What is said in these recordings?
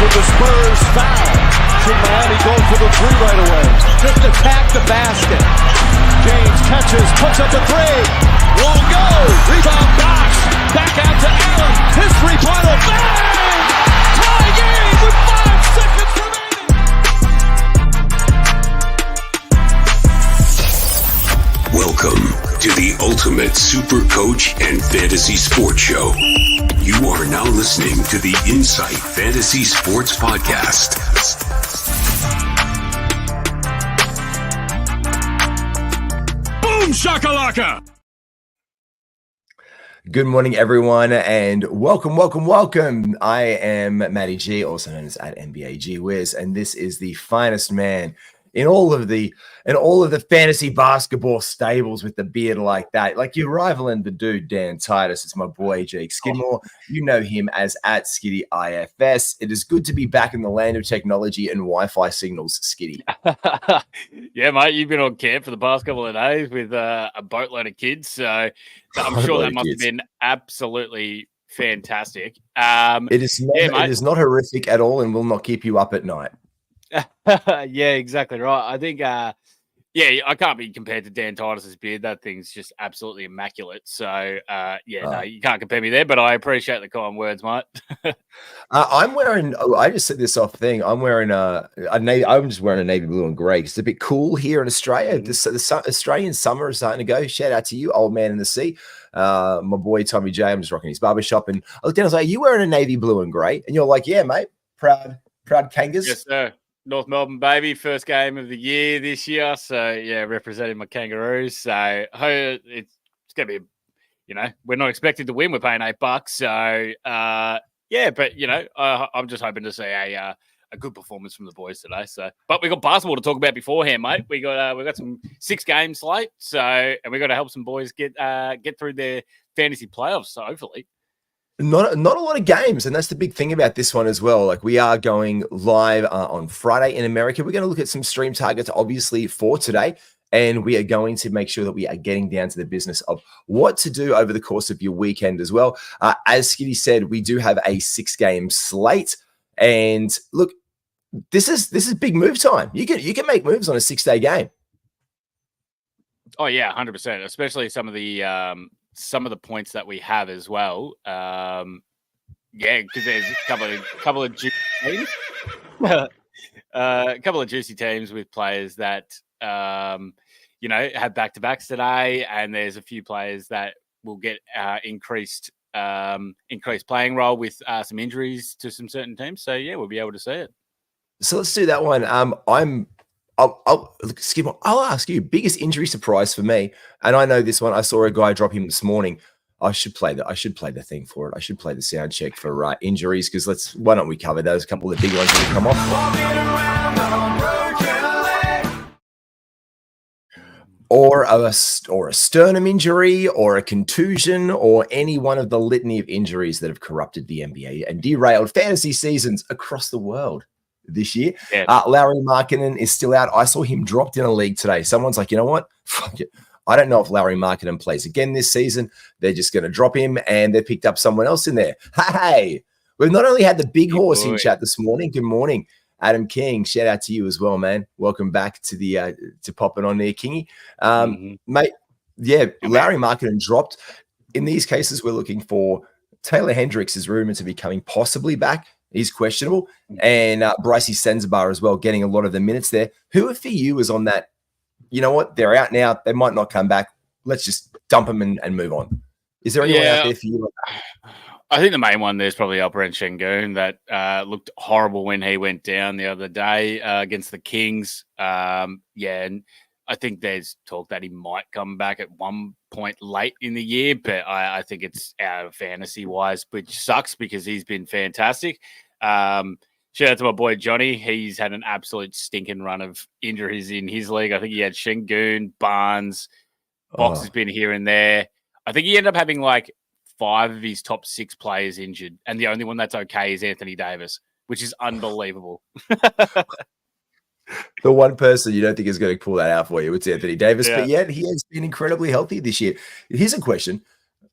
with the Spurs foul. Should Miami go for the three right away? Just attack the basket. James catches, puts up the three. Won't go. Rebound Bosh. Back out to Allen. His three-pointer. Bang! Tie game with 5 seconds remaining. Welcome to the Ultimate Super Coach and Fantasy Sports Show. You are now listening to the Insight Fantasy Sports Podcast. Boom shakalaka! Good morning, everyone, and welcome. I am Matty G, also known as at NBA G Wiz, and this is the finest man in all of the fantasy basketball stables with the beard like that. Like you're rivaling the dude Dan Titus. It's my boy Jake Skidmore. You know him as at Skiddy IFS. It is good to be back in the land of technology and Wi-Fi signals, Skiddy. Yeah, mate, you've been on camp for the past couple of days with a boatload of kids, so I'm sure that must have been absolutely fantastic. It is not horrific at all and will not keep you up at night. Yeah, exactly right. I think, I can't be compared to Dan Titus's beard. That thing's just absolutely immaculate. So, no, you can't compare me there, but I appreciate the kind words, mate. I'm wearing, I just said this off thing. I'm wearing I'm just wearing a navy blue and gray. It's a bit cool here in Australia. The Australian summer is starting to go. Shout out to you, old man in the sea. My boy, Tommy J, I'm just rocking his barbershop. And I looked down, I was like, you wearing a navy blue and gray? And you're like, yeah, mate, proud Kangas. Yes, sir. North Melbourne, baby. First game of the year this year. So, yeah, representing my Kangaroos. So, it's going to be, we're not expected to win. We're paying $8. So, but, I'm just hoping to see a good performance from the boys today. So, but we got basketball to talk about beforehand, mate. We got some 6-game slate. So, and we got to help some boys get through their fantasy playoffs. So, hopefully. Not a lot of games, and that's the big thing about this one as well. Like we are going live on Friday in America. We're going to look at some stream targets, obviously, for today, and we are going to make sure that we are getting down to the business of what to do over the course of your weekend as well. As Skiddy said, we do have a 6-game slate, and look, this is big move time. You can make moves on a 6-day game. Oh yeah, 100%. Especially some of the points that we have as well. Because there's a couple of juicy teams. A couple of juicy teams with players that have back-to-backs today, and there's a few players that will get increased playing role with some injuries to some certain teams. So yeah, we'll be able to see it. So let's do that one. I'll ask you, biggest injury surprise for me, and I know this one. I saw a guy drop him this morning. I should play the thing for it. I should play the sound check for injuries because why don't we cover those? A couple of the big ones that come off. Or a sternum injury, or a contusion, or any one of the litany of injuries that have corrupted the NBA and derailed fantasy seasons across the world this year. Yeah. Larry Markkinen is still out. I saw him dropped in a league today. Someone's like, you know what? Fuck it. I don't know if Larry Markkinen plays again this season. They're just going to drop him, and they picked up someone else in there. Hey, we've not only had the big horse in chat this morning. Good morning, Adam King. Shout out to you as well, man. Welcome back to the to popping on there, Kingy. Mate, yeah, Larry Markkinen dropped. In these cases, we're looking for Taylor Hendricks is rumored to be coming possibly back. He's questionable. And Brycey Senzabar as well, getting a lot of the minutes there. Who for you is on that, you know what, they're out now, they might not come back, let's just dump them and move on? Is there anyone out there for you? I think the main one there's probably Alperen Şengün that looked horrible when he went down the other day against the Kings. And I think there's talk that he might come back at one point late in the year, but I think it's out of fantasy-wise, which sucks because he's been fantastic. Shout out to my boy Johnny. He's had an absolute stinking run of injuries in his league. I think he had Şengün, Barnes, Box has been here and there. I think he ended up having like 5 of his top 6 players injured, and the only one that's okay is Anthony Davis, which is unbelievable. The one person you don't think is going to pull that out for you, it's Anthony Davis, but yet he has been incredibly healthy this year. Here's a question.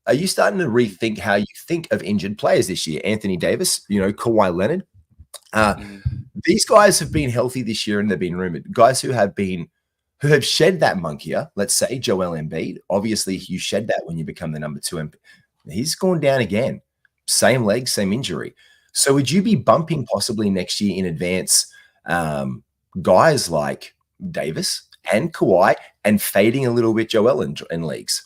Are you starting to rethink how you think of injured players this year? Anthony Davis, Kawhi Leonard, These guys have been healthy this year and they've been rumored. Guys who have shed that monkeyer, let's say Joel Embiid. Obviously, you shed that when you become the number 2. He's gone down again. Same leg, same injury. So would you be bumping possibly next year in advance guys like Davis and Kawhi and fading a little bit Joel in leagues?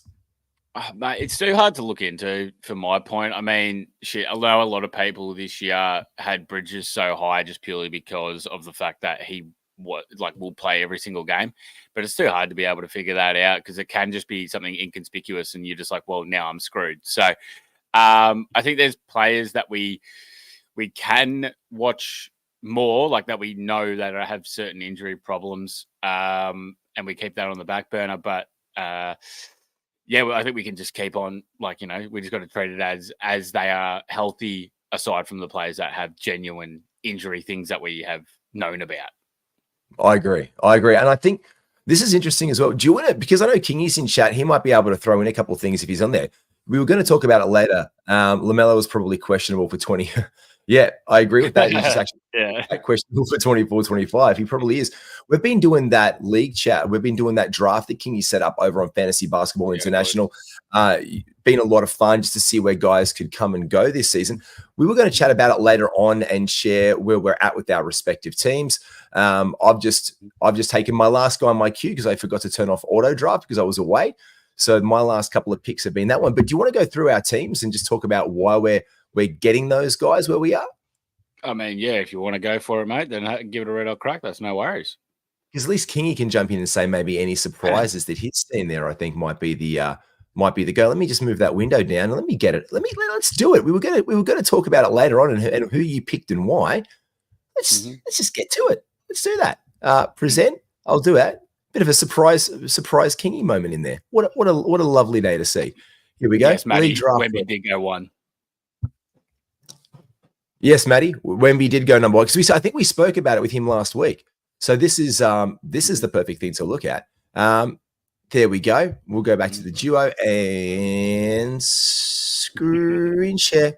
Mate, it's too hard to look into for my point. I mean, shit, I know a lot of people this year had Bridges so high just purely because of the fact that he will play every single game. But it's too hard to be able to figure that out because it can just be something inconspicuous and you're just like, well, now I'm screwed. So I think there's players that we can watch more, like that we know that have certain injury problems, and we keep that on the back burner. But yeah, well, I think we can just keep on, we just got to treat it as they are healthy, aside from the players that have genuine injury things that we have known about. I agree. And I think this is interesting as well. Do you want to, because I know Kingy's in chat, he might be able to throw in a couple of things if he's on there. We were going to talk about it later. LaMelo was probably questionable for 20. Yeah, I agree with that. He's just actually questionable for 24, 25. He probably is. We've been doing that league chat. We've been doing that draft that Kingy set up over on Fantasy Basketball International. Been a lot of fun just to see where guys could come and go this season. We were going to chat about it later on and share where we're at with our respective teams. I've just taken my last guy on my queue because I forgot to turn off auto draft because I was away. So my last couple of picks have been that one. But do you want to go through our teams and just talk about why we're getting those guys where we are? I mean, yeah, if you want to go for it, mate, then give it a red hot crack. That's no worries. Because at least Kingy can jump in and say maybe any surprises that he's seen there, I think might be the go. Let me just move that window down and let me get it. Let's do it. We were gonna talk about it later on and who you picked and why. Let's just get to it. Let's do that. Present. I'll do that. Bit of a surprise Kingy moment in there. What a lovely day to see. Here we go. Yes, Matty. Wemby did go 1. Yes, Matty. Wemby did go number 1 because I think we spoke about it with him last week. So this is the perfect thing to look at. There we go. We'll go back to the duo and screen share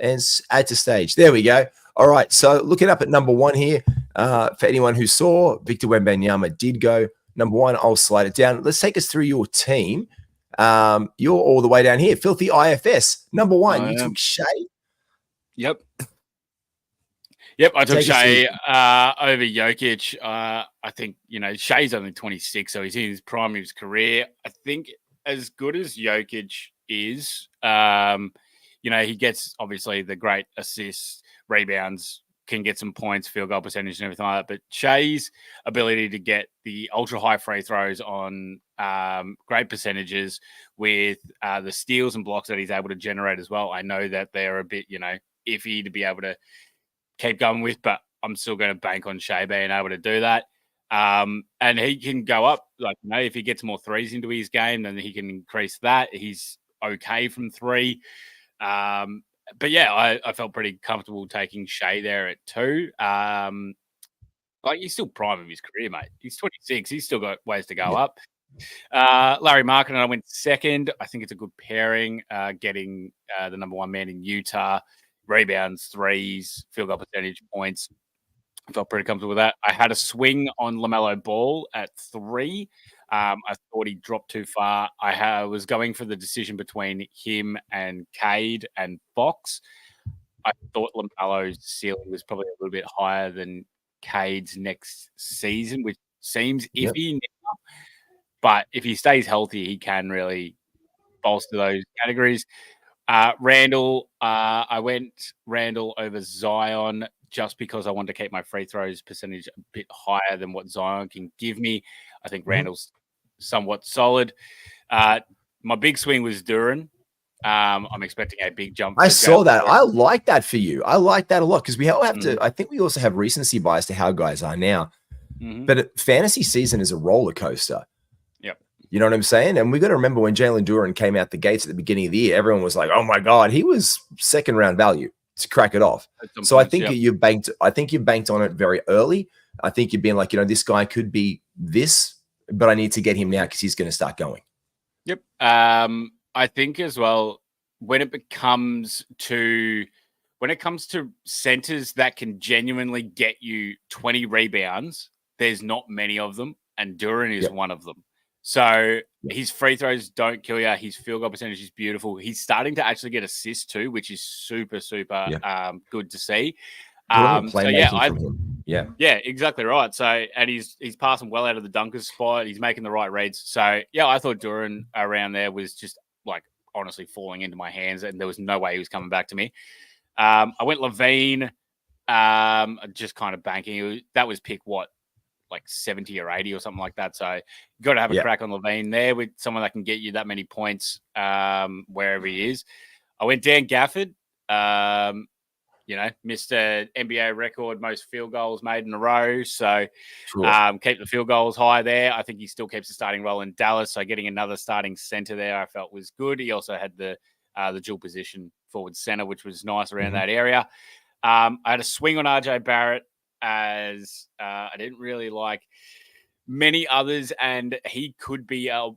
and add to stage. There we go. All right. So looking up at number 1 here, for anyone who saw, Victor Wembanyama did go number 1. I'll slide it down. Let's take us through your team. You're all the way down here. Filthy IFS. Number 1, you took Shea. Yep, I took Shea over Jokic. I think, Shea's only 26, so he's in his prime of his career. I think as good as Jokic is, he gets obviously the great assists, rebounds, can get some points, field goal percentage and everything like that. But Shea's ability to get the ultra high free throws on great percentages with the steals and blocks that he's able to generate as well. I know that they're a bit, iffy to be able to keep going with, but I'm still going to bank on Shea being able to do that. And he can go up, if he gets more threes into his game, then he can increase that. He's okay from 3. But yeah, I felt pretty comfortable taking Shea there at 2. He's still prime of his career, mate. He's 26. He's still got ways to go up. Larry Markin and I went 2nd. I think it's a good pairing, getting the number 1 man in Utah. Rebounds, threes, field goal percentage, points. I felt pretty comfortable with that. I had a swing on LaMelo Ball at 3. I thought he dropped too far. I was going for the decision between him and Cade and Fox. I thought LaMelo's ceiling was probably a little bit higher than Cade's next season, which seems iffy now. But if he stays healthy, he can really bolster those categories. Randall, I went Randall over Zion just because I wanted to keep my free throws percentage a bit higher than what Zion can give me. I think Randall's somewhat solid. My big swing was Duran. I'm expecting a big jump. I saw that. I like that for you. I like that a lot because we have to. I think we also have recency bias to how guys are now. But fantasy season is a roller coaster. You know what I'm saying? And we got to remember when Jalen Duran came out the gates at the beginning of the year, everyone was like, "Oh my God, he was 2nd round value to crack it off." So points, I think you banked. I think you banked on it very early. I think you've been like, this guy could be this, but I need to get him now because he's going to start going. Yep. I think as well when it becomes to when it comes to centers that can genuinely get you 20 rebounds, there's not many of them, and Duran is one of them. So his free throws don't kill you. His field goal percentage is beautiful. He's starting to actually get assists too, which is super, super good to see. Yeah, exactly right. So, and he's passing well out of the dunker's spot. He's making the right reads. So, yeah, I thought Duran around there was just like honestly falling into my hands, and there was no way he was coming back to me. I went Levine, just kind of banking. That was pick like 70 or 80 or something like that. So you got to have a crack on Levine there with someone that can get you that many points wherever he is. I went Dan Gafford, missed an NBA record, most field goals made in a row. So keep the field goals high there. I think he still keeps the starting role in Dallas. So getting another starting center there I felt was good. He also had the dual position forward center, which was nice around that area. I had a swing on RJ Barrett, as I didn't really like many others, and he could be a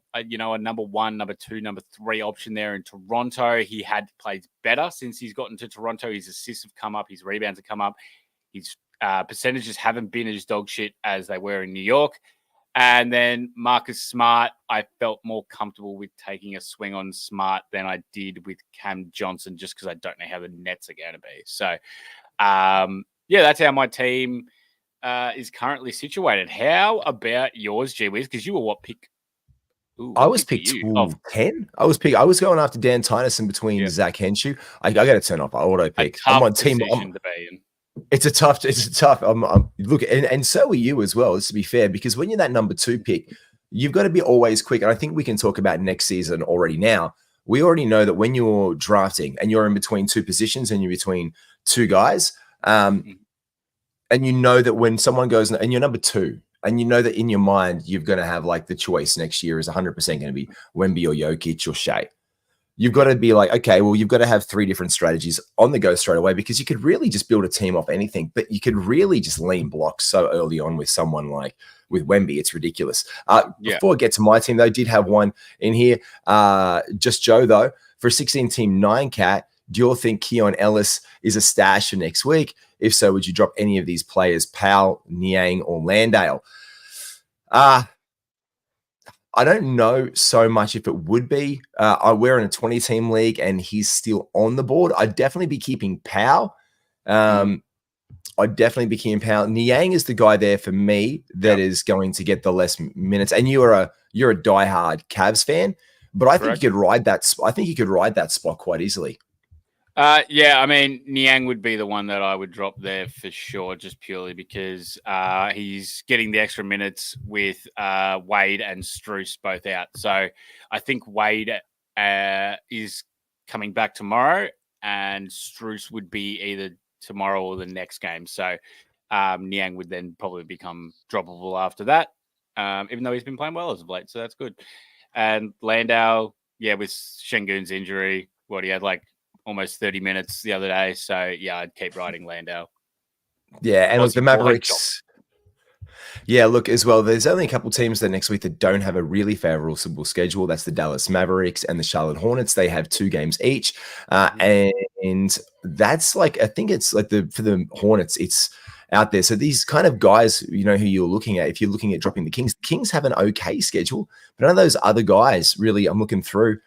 number 1, number 2, number 3 option there in Toronto. He had played better since he's gotten to Toronto. His assists have come up, his rebounds have come up, his percentages haven't been as dog shit as they were in New York. And then Marcus Smart, I felt more comfortable with taking a swing on Smart than I did with Cam Johnson, just because I don't know how the Nets are going to be. So that's how my team is currently situated. How about yours, G Wiz? Because you were pick? Ooh, I was picked 10. I was going after Dan Tyneson between Zach Henshaw. I got to turn off auto pick. I'm on team. It's a tough. Look, and so are you as well. To be fair, because when you're that number 2 pick, you've got to be always quick. And I think we can talk about next season already. Now we already know that when you're drafting and you're in between 2 positions and you're between 2 guys. And you know that when someone goes and you're number 2, and you know that in your mind you're going to have like the choice next year is 100% going to be Wemby or Jokic or Shea. You've got to be like, okay, well, you've got to have 3 different strategies on the go straight away, because you could really just build a team off anything, but you could really just lean blocks so early on with someone like with Wemby. It's ridiculous. Before I get to my team, though, I did have one in here. Just Joe, though, for a 16-team 9-cat, do you all think Keon Ellis is a stash for next week? If so, would you drop any of these players, Powell, Niang, or Landale? I don't know so much if it would be. We're in a 20-team league, and he's still on the board. I'd definitely be keeping Powell. Niang is the guy there for me that is going to get the less minutes. And you're a diehard Cavs fan, but I think you could ride that. I think you could ride that spot quite easily. I mean, Niang would be the one that I would drop there for sure, just purely because he's getting the extra minutes with Wade and Strus both out. So I think Wade is coming back tomorrow, and Strus would be either tomorrow or the next game. So Niang would then probably become droppable after that, even though he's been playing well as of late. So that's good. And Landau, with Şengün's injury, he had like almost 30 minutes the other day. So, I'd keep riding Landau. Yeah, and with the Mavericks. Yeah, look, as well, there's only a couple teams that next week that don't have a really favorable schedule. That's the Dallas Mavericks and the Charlotte Hornets. They have 2 games each. And that's like, I think it's like for the Hornets, it's out there. So these kind of guys, who you're looking at, if you're looking at dropping the Kings have an okay schedule, but none of those other guys really, I'm looking through,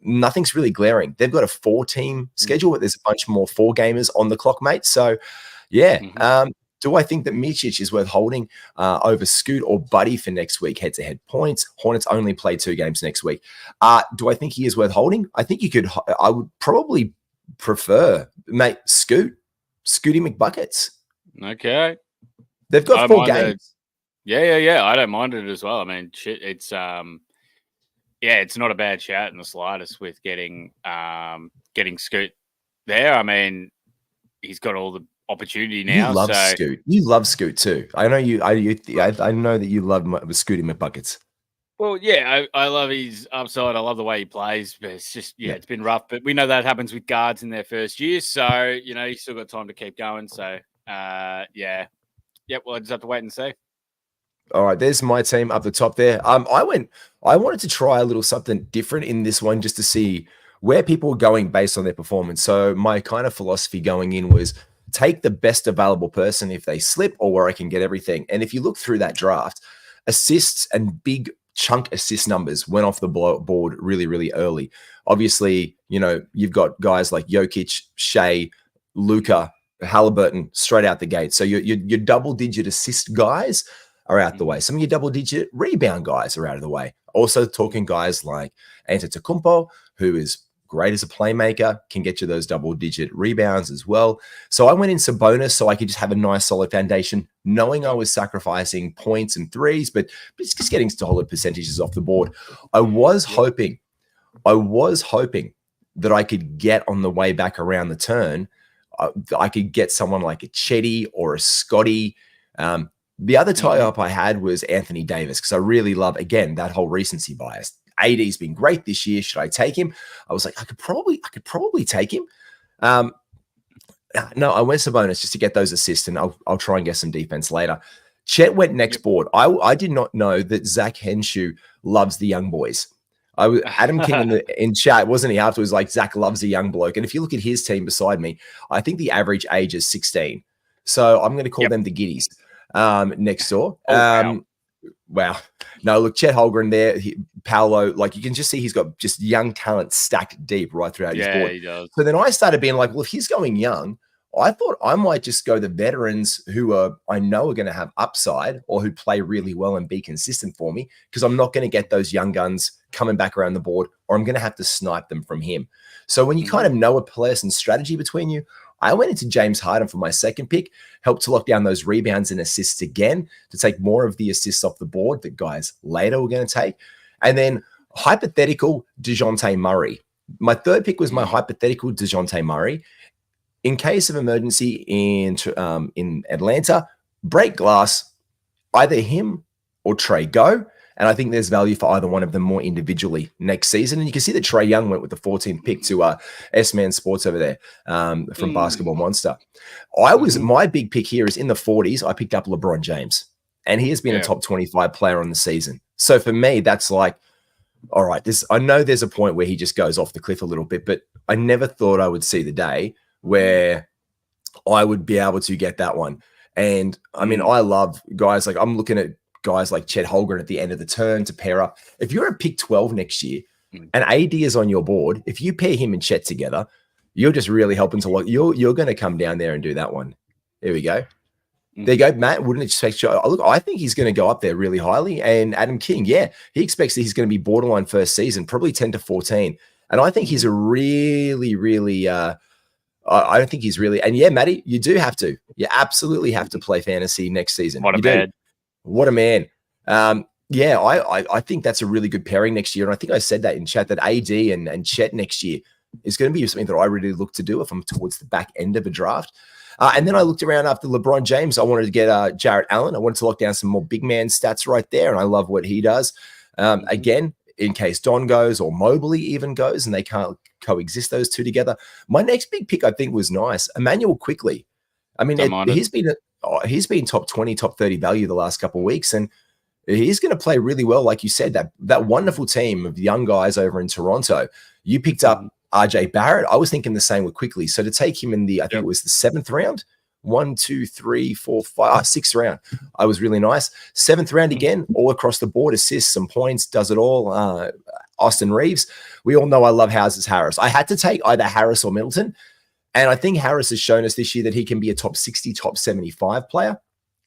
nothing's really glaring. They've got a 4-team schedule, but there's a bunch more 4-gamers on the clock, mate. So, do I think that Micic is worth holding over Scoot or Buddy for next week? Head-to-head points. Hornets only play 2 games next week. Do I think he is worth holding? I think I would probably prefer, mate, Scooty McBuckets. Okay. They've got 4 games. Yeah. I don't mind it as well. I mean, shit, it's it's not a bad shout in the slightest with getting Scoot there. I mean, he's got all the opportunity now. You love Scoot. You love Scoot too. I know you. I know that you love Scooty McBuckets. Well, yeah, I love his upside. I love the way he plays, but it's just it's been rough. But we know that happens with guards in their first year, so he's still got time to keep going. So Well, I just have to wait and see. All right, there's my team up the top there. I wanted to try a little something different in this one just to see where people were going based on their performance. So my kind of philosophy going in was take the best available person if they slip, or where I can get everything. And if you look through that draft, assists and big chunk assist numbers went off the board really, really early. Obviously, you've got guys like Jokic, Shea, Luka, Halliburton straight out the gate. So your double-digit assist guys are out the way. Some of your double-digit rebound guys are out of the way. Also talking guys like Antetokounmpo, who is great as a playmaker, can get you those double-digit rebounds as well. So I went in Sabonis so I could just have a nice solid foundation, knowing I was sacrificing points and threes, but just getting solid percentages off the board. I was hoping that I could get on the way back around the turn. I could get someone like a Chetty or a Scotty. The other tie-up I had was Anthony Davis, because I really love, again, that whole recency bias. AD's been great this year. Should I take him? I was like, I could probably take him. No, I went Sabonis just to get those assists, and I'll try and get some defense later. Chet went next board. I did not know that Zach Henshaw loves the young boys. Adam King in chat, wasn't he? Afterwards, like, Zach loves a young bloke. And if you look at his team beside me, I think the average age is 16. So I'm going to call them the Giddies next door. Wow. No, look, Chet Holmgren there, Paolo, like, you can just see he's got just young talent stacked deep right throughout his board. He does. So then I started being like, well, if he's going young, I thought I might just go the veterans who I know are going to have upside, or who play really well and be consistent for me, because I'm not going to get those young guns coming back around the board, or I'm going to have to snipe them from him. So when you kind of know a person's strategy between you, I went into James Harden for my second pick, helped to lock down those rebounds and assists again, to take more of the assists off the board that guys later were going to take. And then hypothetical DeJounte Murray. My third pick was my hypothetical DeJounte Murray. In case of emergency in Atlanta, break glass, either him or Trey go. And I think there's value for either one of them more individually next season. And you can see that Trey Young went with the 14th pick to S-Man Sports over there from Basketball Monster. My big pick here is in the 40s. I picked up LeBron James, and he has been a top 25 player on the season. So for me, that's like, all right, I know there's a point where he just goes off the cliff a little bit, but I never thought I would see the day where I would be able to get that one. And I mean, I love guys like, I'm looking at guys like Chet Holmgren at the end of the turn to pair up. If you're at pick 12 next year and AD is on your board, if you pair him and Chet together, you're just really helping to lock. You're going to come down there and do that one. There we go. There you go, Matt. Wouldn't expect you. Look, I think he's going to go up there really highly. And Adam King, he expects that he's going to be borderline first season, probably 10 to 14. And I think he's a really, really, I don't think he's really, and Matty, you do have to. You absolutely have to play fantasy next season. What a man. I think that's a really good pairing next year. And I think I said that in chat, that AD and Chet next year is going to be something that I really look to do if I'm towards the back end of a draft. And then I looked around after LeBron James. I wanted to get Jarrett Allen. I wanted to lock down some more big man stats right there. And I love what he does. Again, in case Don goes or Mobley even goes and they can't coexist those two together. My next big pick, I think, was nice. Emmanuel Quickly. I mean, he's been top 20, top 30 value the last couple of weeks. And he's going to play really well. Like you said, that wonderful team of young guys over in Toronto. You picked up RJ Barrett. I was thinking the same with Quickly. So to take him in I think it was the 7th round, 6th round. I was really nice. 7th round again, all across the board, assists, some points, does it all. Austin Reeves. We all know I love Harris. I had to take either Harris or Middleton. And I think Harris has shown us this year that he can be a top 60, top 75 player.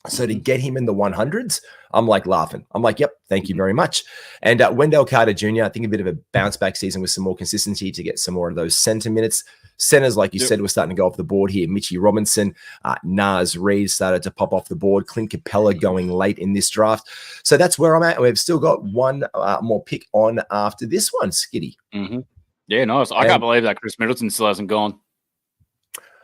So to get him in the 100s, I'm like laughing. I'm like, yep, thank you very much. And Wendell Carter Jr., I think a bit of a bounce back season with some more consistency to get some more of those center minutes. Centers, like you said, we're starting to go off the board here. Mitchie Robinson, Nas Reed started to pop off the board. Clint Capella going late in this draft. So that's where I'm at. We've still got one more pick on after this one, Skiddy. Yeah, nice. I can't believe that Chris Middleton still hasn't gone.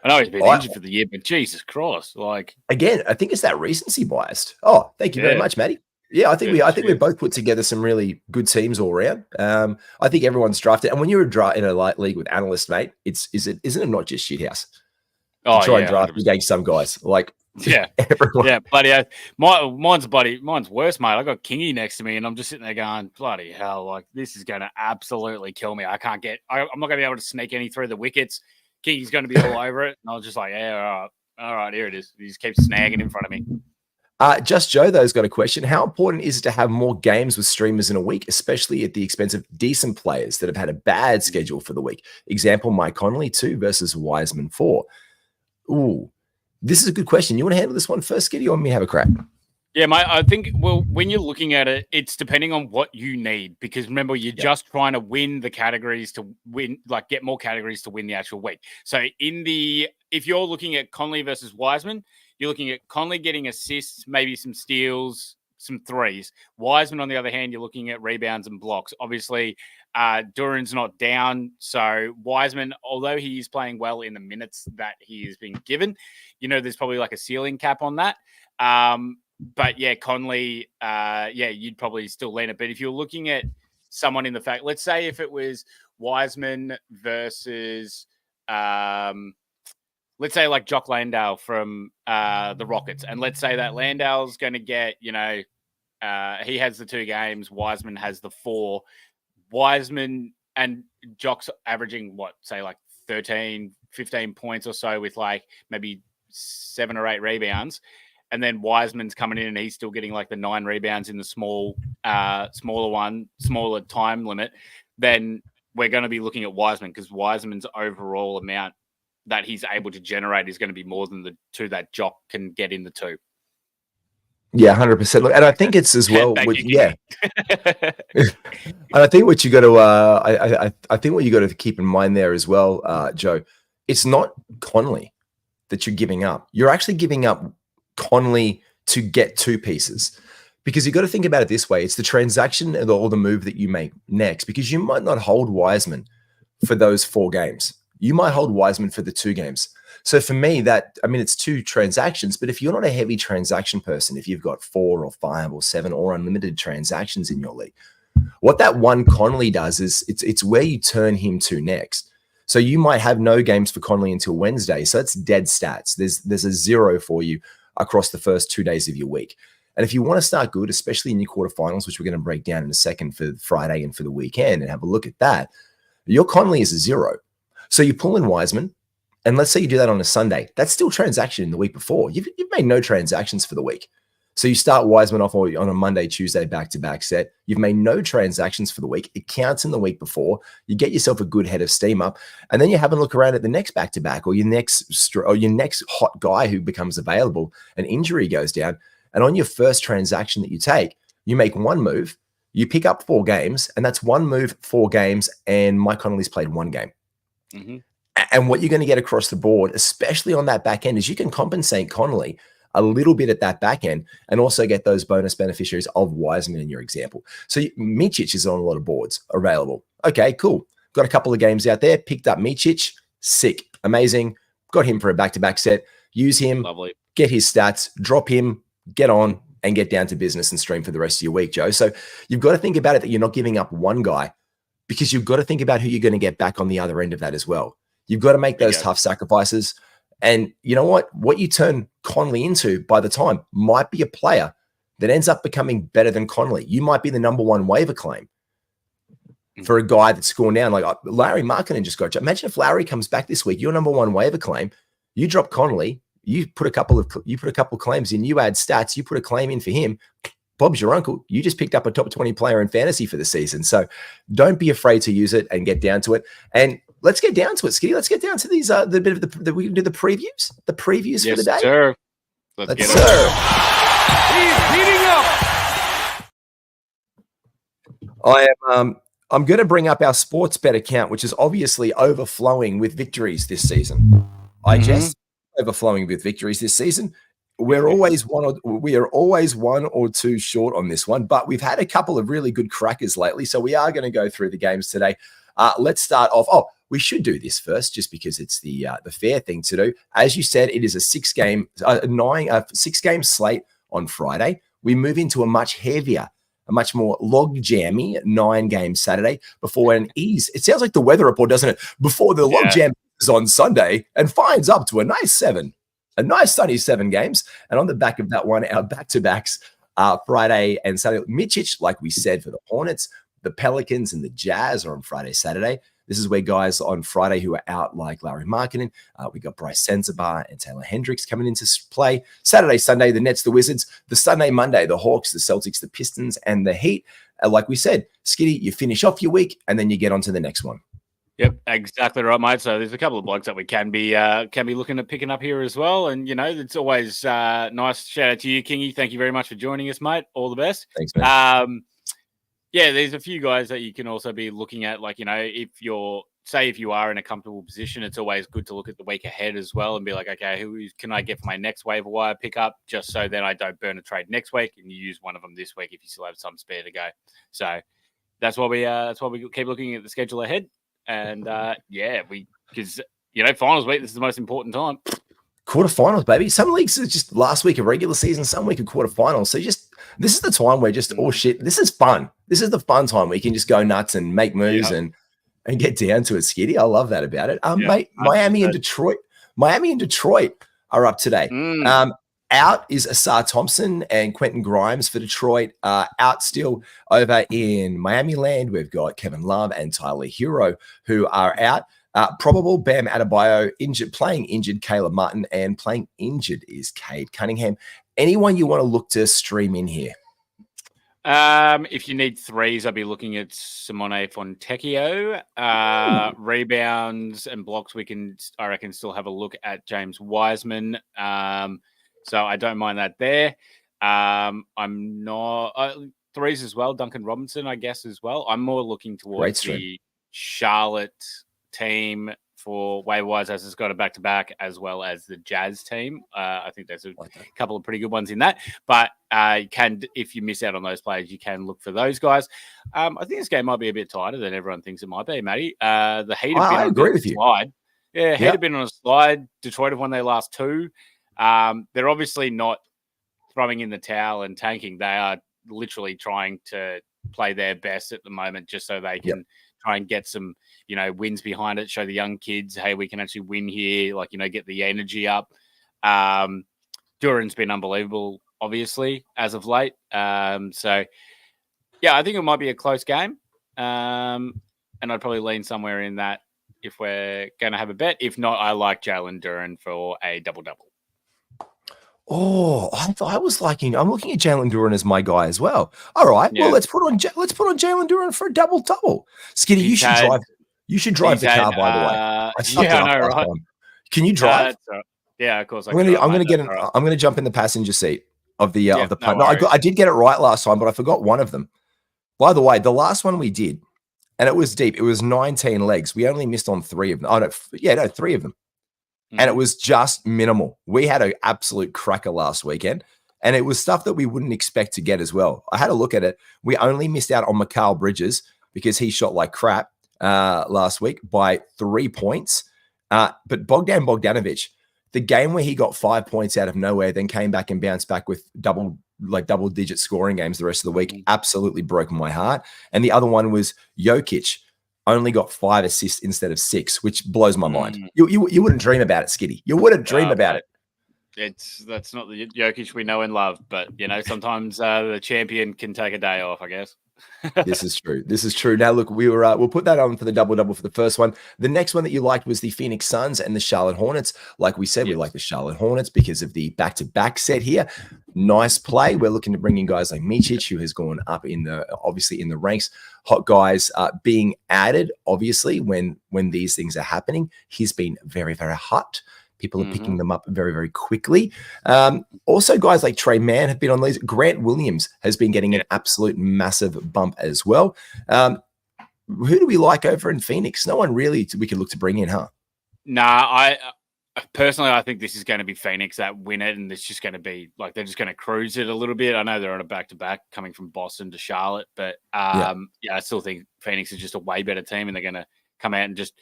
I know he's been injured for the year, but Jesus Christ. Like, again, I think it's that recency biased. Oh, thank you very much, Matty. Yeah, I think we both put together some really good teams all around. I think everyone's drafted. And when you're in a light league with analysts, mate, isn't it not just shithouse? Oh, try and draft against some guys. Like, Yeah, Everyone. yeah, bloody. Mine's worse, mate. I got Kingy next to me, and I'm just sitting there going, "Bloody hell! Like this is going to absolutely kill me. I'm not going to be able to sneak any through the wickets. Kingy's going to be all over it." And I was just like, "Yeah, all right, here it is." He just keeps snagging in front of me. Just Joe, though, has got a question. How important is it to have more games with streamers in a week, especially at the expense of decent players that have had a bad schedule for the week? Example, Mike Connolly 2 versus Wiseman 4. Ooh. This is a good question. You want to handle this one first, Skiddy, or want me to have a crack? Yeah, mate, I think, when you're looking at it, it's depending on what you need. Because remember, you're just trying to win the categories to win, like get more categories to win the actual week. So if you're looking at Conley versus Wiseman, you're looking at Conley getting assists, maybe some steals, some threes. Wiseman, on the other hand, you're looking at rebounds and blocks. Obviously, Duran's not down. So Wiseman, although he is playing well in the minutes that he is being given, there's probably like a ceiling cap on that. But yeah, Conley, you'd probably still lean it. But if you're looking at someone in the fact, let's say if it was Wiseman versus, let's say like Jock Landale from the Rockets. And let's say that Landale's going to get, he has the 2 games. Wiseman has the 4. Wiseman and Jock's averaging, like 13, 15 points or so with like maybe 7 or 8 rebounds. And then Wiseman's coming in and he's still getting like the 9 rebounds in the smaller time limit. Then we're going to be looking at Wiseman because Wiseman's overall amount that he's able to generate is going to be more than the 2 that Jock can get in the 2. Yeah, 100%. Look, and I think it's as well. And I think what you got to, I think what you got to keep in mind there as well, Joe, it's not Conley that you're giving up. You're actually giving up Conley to get 2 pieces, because you got to think about it this way: it's the transaction or the move that you make next, because you might not hold Wiseman for those 4 games. You might hold Wiseman for the 2 games. So for me, it's 2 transactions, but if you're not a heavy transaction person, if you've got 4 or 5 or 7 or unlimited transactions in your league, what that one Conley does is it's where you turn him to next. So you might have no games for Conley until Wednesday. So that's dead stats. There's a 0 for you across the first 2 days of your week. And if you want to start good, especially in your quarterfinals, which we're going to break down in a second for Friday and for the weekend and have a look at that, your Conley is a 0. So you pull in Wiseman, and let's say you do that on a Sunday. That's still transaction in the week before. You've made no transactions for the week. So you start Wiseman off on a Monday, Tuesday, back-to-back set. You've made no transactions for the week. It counts in the week before. You get yourself a good head of steam up, and then you have a look around at the next back-to-back or your next hot guy who becomes available. An injury goes down, and on your first transaction that you take, you make 1 move, you pick up 4 games, and that's 1 move, 4 games, and Mike Connolly's played 1 game. Mm-hmm. And what you're going to get across the board, especially on that back end, is you can compensate Connolly a little bit at that back end and also get those bonus beneficiaries of Wiseman in your example. So Micic is on a lot of boards available. Okay, cool. Got a couple of games out there, picked up Micic, sick, amazing. Got him for a back-to-back set. Use him, lovely. Get his stats, drop him, get on, and get down to business and stream for the rest of your week, Joe. So you've got to think about it that you're not giving up one guy, because you've got to think about who you're going to get back on the other end of that as well. You've got to make those tough sacrifices. And you know what? What you turn Conley into by the time might be a player that ends up becoming better than Conley. You might be the number 1 waiver claim for a guy that's gone down. Like Larry Markkinen just got. Imagine if Larry comes back this week, your number 1 waiver claim. You drop Conley. You put a couple of claims in. You add stats. You put a claim in for him. Bob's your uncle. You just picked up a top 20 player in fantasy for the season. So don't be afraid to use it and get down to it. And let's get down to it, Skiddy. Let's get down to these. We can do the previews. The previews for the day. Sir. Let's get it. He's heating up. I'm going to bring up our sports bet account, which is obviously overflowing with victories this season. Overflowing with victories this season. We are always 1 or 2 short on this one, but we've had a couple of really good crackers lately. So we are going to go through the games today. Let's start off. Oh, we should do this first, just because it's the fair thing to do. As you said, it is a 6-game slate on Friday. We move into a much heavier, a much more log-jammy 9-game Saturday before an ease. It sounds like the weather report, doesn't it? Before the log jam is on Sunday and fines up to a nice 7. a nice sunny 7 games. And on the back of that one, our back-to-backs Friday and Saturday. Mitchich, like we said, for the Hornets, the Pelicans and the Jazz are on Friday, Saturday. This is where guys on Friday who are out, like Larry Markkinen, we got Bryce Sensabaugh and Taylor Hendricks coming into play. Saturday, Sunday, the Nets, the Wizards. The Sunday, Monday, the Hawks, the Celtics, the Pistons, and the Heat. Like we said, Skiddy, you finish off your week and then you get on to the next one. Yep, exactly right, mate. So there's a couple of blokes that we can be looking at picking up here as well. And, it's always nice. Shout out to you, Kingy. Thank you very much for joining us, mate. All the best. Thanks, man. There's a few guys that you can also be looking at. Like, if you are in a comfortable position, it's always good to look at the week ahead as well and be like, okay, who can I get for my next waiver wire pickup? Just so then I don't burn a trade next week and you use one of them this week if you still have some spare to go. So that's why we keep looking at the schedule ahead. And because finals week, this is the most important time. Quarterfinals, baby. Some leagues are just last week of regular season, some week of quarterfinals. So this is the time where this is fun. This is the fun time where you can just go nuts and make moves and get down to it, Skiddy. I love that about it. Mate, Miami and Detroit are up today. Out is Asar Thompson and Quentin Grimes for Detroit. Out still over in Miami land, we've got Kevin Love and Tyler Hero who are out. Probable Bam Adebayo playing injured Caleb Martin, and playing injured is Cade Cunningham. Anyone you want to look to stream in here? If you need threes, I'd be looking at Simone Fontecchio. Rebounds and blocks, I reckon, still have a look at James Wiseman. So I don't mind that there. I'm not threes as well. Duncan Robinson, I guess, as well. I'm more looking towards the Charlotte team for waiver wise, as it's got a back-to-back, as well as the Jazz team. I think there's a couple of pretty good ones in that. But if you miss out on those players, you can look for those guys. I think this game might be a bit tighter than everyone thinks it might be, Matty. The Heat have been on a slide. Yeah, Heat have been on a slide. Detroit have won their last 2. They're obviously not throwing in the towel and tanking. They are literally trying to play their best at the moment just so they can try and get some, wins behind it, show the young kids, hey, we can actually win here, get the energy up. Duran's been unbelievable, obviously, as of late. I think it might be a close game. And I'd probably lean somewhere in that if we're going to have a bet. If not, I like Jalen Duran for a double-double. Oh, I'm looking at Jalen Duran as my guy as well. All right, well, let's put on Jalen Duran for a double-double. Skiddy, you should drive the car, by the way. I know, right? Can you drive? Yeah, of course. I'm going to jump in the passenger seat of the punt. No, I did get it right last time, but I forgot one of them. By the way, the last one we did, and it was deep. It was 19 legs. We only missed on 3 of them. 3 of them. And it was just minimal. We had an absolute cracker last weekend, and it was stuff that we wouldn't expect to get as well. I had a look at it. We only missed out on Mikal Bridges because he shot like crap last week by 3 points. But Bogdan Bogdanovic, the game where he got 5 points out of nowhere, then came back and bounced back with double-digit scoring games the rest of the week, absolutely broke my heart. And the other one was Jokic. Only got 5 assists instead of 6, which blows my mind. You wouldn't dream about it, Skiddy. You wouldn't dream about it. That's not the Jokic we know and love, but sometimes the champion can take a day off, I guess. This is true. Now, look, we'll put that on for the double-double for the first one. The next one that you liked was the Phoenix Suns and the Charlotte Hornets. Like we said, we like the Charlotte Hornets because of the back-to-back set here. Nice play. We're looking to bring in guys like Micic, who has gone up in the ranks. Hot guys being added, obviously, when these things are happening. He's been very, very hot. People are picking them up very, very quickly. Also, guys like Trey Mann have been on these. Grant Williams has been getting an absolute massive bump as well. Who do we like over in Phoenix? No one really we could look to bring in, huh? Nah, I personally, I think this is going to be Phoenix that win it, and it's just going to be they're just going to cruise it a little bit. I know they're on a back-to-back coming from Boston to Charlotte, but I still think Phoenix is just a way better team, and they're going to come out and just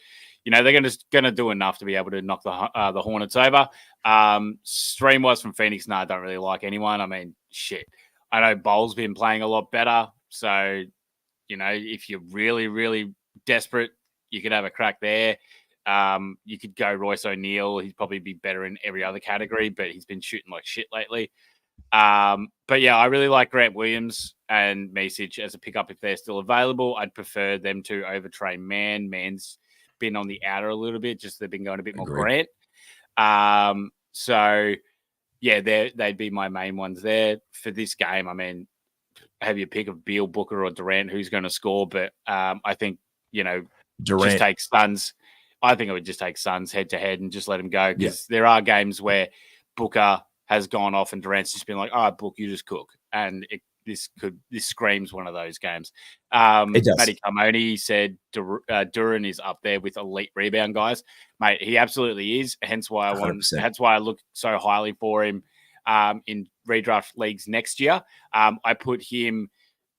they're going to do enough to be able to knock the Hornets over. Stream-wise from Phoenix, I don't really like anyone. I mean, shit. I know Bowles been playing a lot better. So, if you're really, really desperate, you could have a crack there. You could go Royce O'Neal. He'd probably be better in every other category, but he's been shooting like shit lately. But yeah, I really like Grant Williams and Mesic as a pickup if they're still available. I'd prefer them to over Trey Mann. Mann's been on the outer a little bit, just they've been going a bit more Grant. So yeah, they'd be my main ones there for this game. I mean, have your pick of Beal, Booker, or Durant who's going to score, but I think Durant just take Suns. I think it would just take Suns head to head and just let him go because there are games where Booker has gone off and Durant's just been like, "Oh, Book, you just cook," and this screams one of those games. Matty Carmoni said Duran is up there with elite rebound guys, mate. He absolutely is. Hence why I look so highly for him in redraft leagues next year. I put him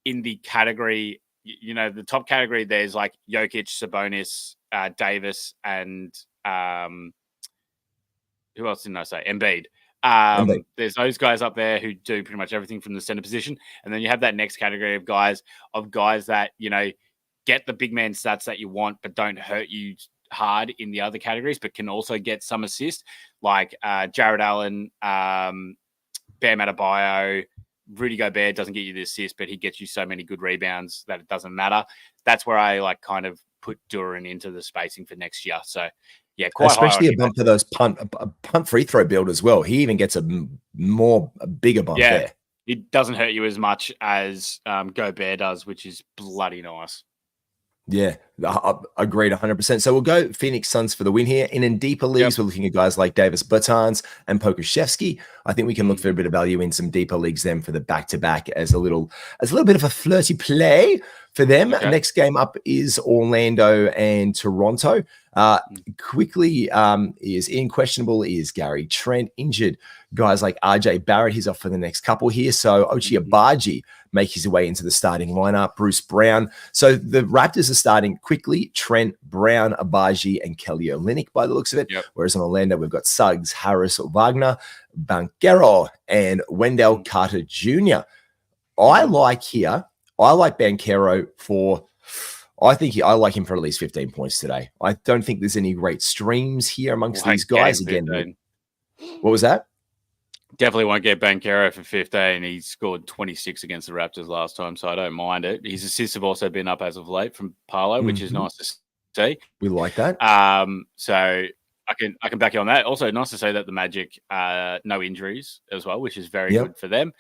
in the category, the top category. There's like Jokic, Sabonis, Davis, and who else didn't I say? Embiid. There's those guys up there who do pretty much everything from the center position. And then you have that next category of guys that, get the big man stats that you want, but don't hurt you hard in the other categories, but can also get some assist like Jared Allen, Bam Adebayo, Rudy Gobert doesn't get you the assist, but he gets you so many good rebounds that it doesn't matter. That's where I kind of put Duran into the spacing for next year. So yeah, quite especially a bump for those punt free throw build as well. He even gets a bigger bump there. It doesn't hurt you as much as Gobert does, which is bloody nice. Yeah, I agreed 100%. So we'll go Phoenix Suns for the win here. In deeper leagues, we're looking at guys like Davis Bertans and Pokusevski. I think we can look for a bit of value in some deeper leagues then for the back-to-back as a little bit of a flirty play for them. Okay. Next game up is Orlando and Toronto. Quickly is in questionable is Gary Trent injured. Guys like RJ Barrett, he's off for the next couple here. So Ochai Agbaji make his way into the starting lineup. Bruce Brown. So the Raptors are starting quickly. Trent, Brown, Agbaji, and Kelly Olynyk by the looks of it. Yep. Whereas in Orlando, we've got Suggs, Harris, Wagner, Banchero, and Wendell Carter Jr. I like Banchero I like him for at least 15 points today. I don't think there's any great streams here amongst these guys. Again, what was that? Definitely won't get Banchero for 15. He scored 26 against the Raptors last time, so I don't mind it. His assists have also been up as of late from Paolo, which is nice to see. We like that. So I can back you on that. Also, nice to say that the Magic no injuries as well, which is very good for them.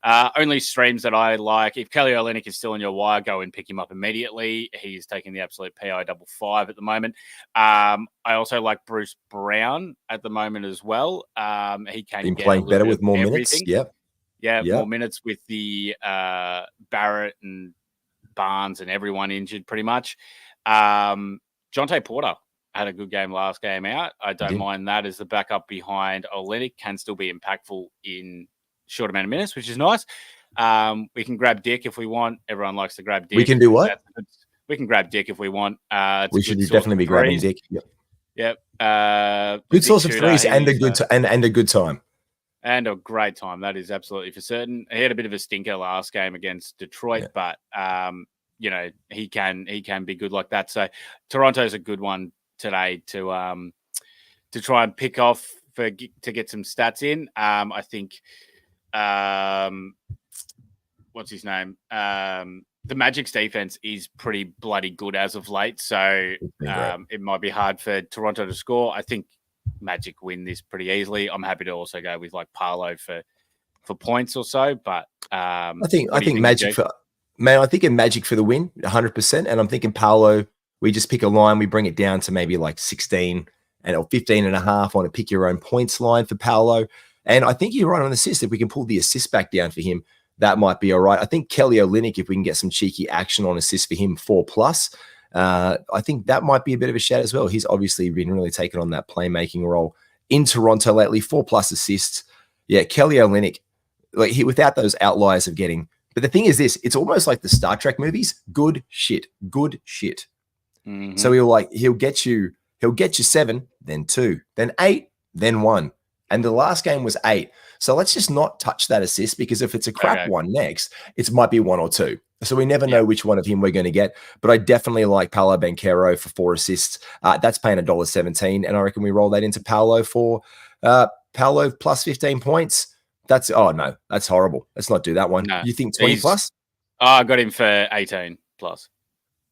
Only streams that I like. If Kelly Olynyk is still in your wire, go and pick him up immediately. He's taking the absolute PI 55 at the moment. I also like Bruce Brown at the moment as well. He can get playing better with more minutes. More minutes with the Barrett and Barnes and everyone injured pretty much. Jonte Porter had a good game last game out. I don't mind that as the backup behind Olynyk. Can still be impactful in short amount of minutes, which is nice. We can grab Dick if we want. Everyone likes to grab Dick. We can do what? We can grab Dick if we want. We should definitely be grabbing Dick. Yep. Good source of threes and a good and a good time. And a great time. That is absolutely for certain. He had a bit of a stinker last game against Detroit, but he can be good like that. So Toronto's a good one today to try and pick off to get some stats in. I think what's his name? The Magic's defense is pretty bloody good as of late, so it might be hard for Toronto to score. I think Magic win this pretty easily. I'm happy to also go with like Paolo for points or so, but I think Magic I think in Magic for the win 100%, and I'm thinking Paolo. We just pick a line, we bring it down to maybe like 16 or 15 and a half on a pick your own points line for Paolo. And I think you're right on the assist. If we can pull the assist back down for him, that might be all right. I think Kelly Olynyk, if we can get some cheeky action on assist for him, 4+, I think that might be a bit of a shout as well. He's obviously been really taking on that playmaking role in Toronto lately, 4+ assists. Yeah, Kelly Olynyk, without those outliers of getting. But the thing is this, it's almost like the Star Trek movies, good shit. Mm-hmm. So he'll get you 7, then 2, then 8, then 1. And the last game was 8. So let's just not touch that assist, because if it's a crap one next, it might be 1 or 2. So we never know which one of him we're going to get. But I definitely like Paolo Banchero for 4 assists. That's paying $1.17. And I reckon we roll that into Paolo for Paolo plus 15 points. That's horrible. Let's not do that one. No, you think 20 plus? I got him for 18 plus.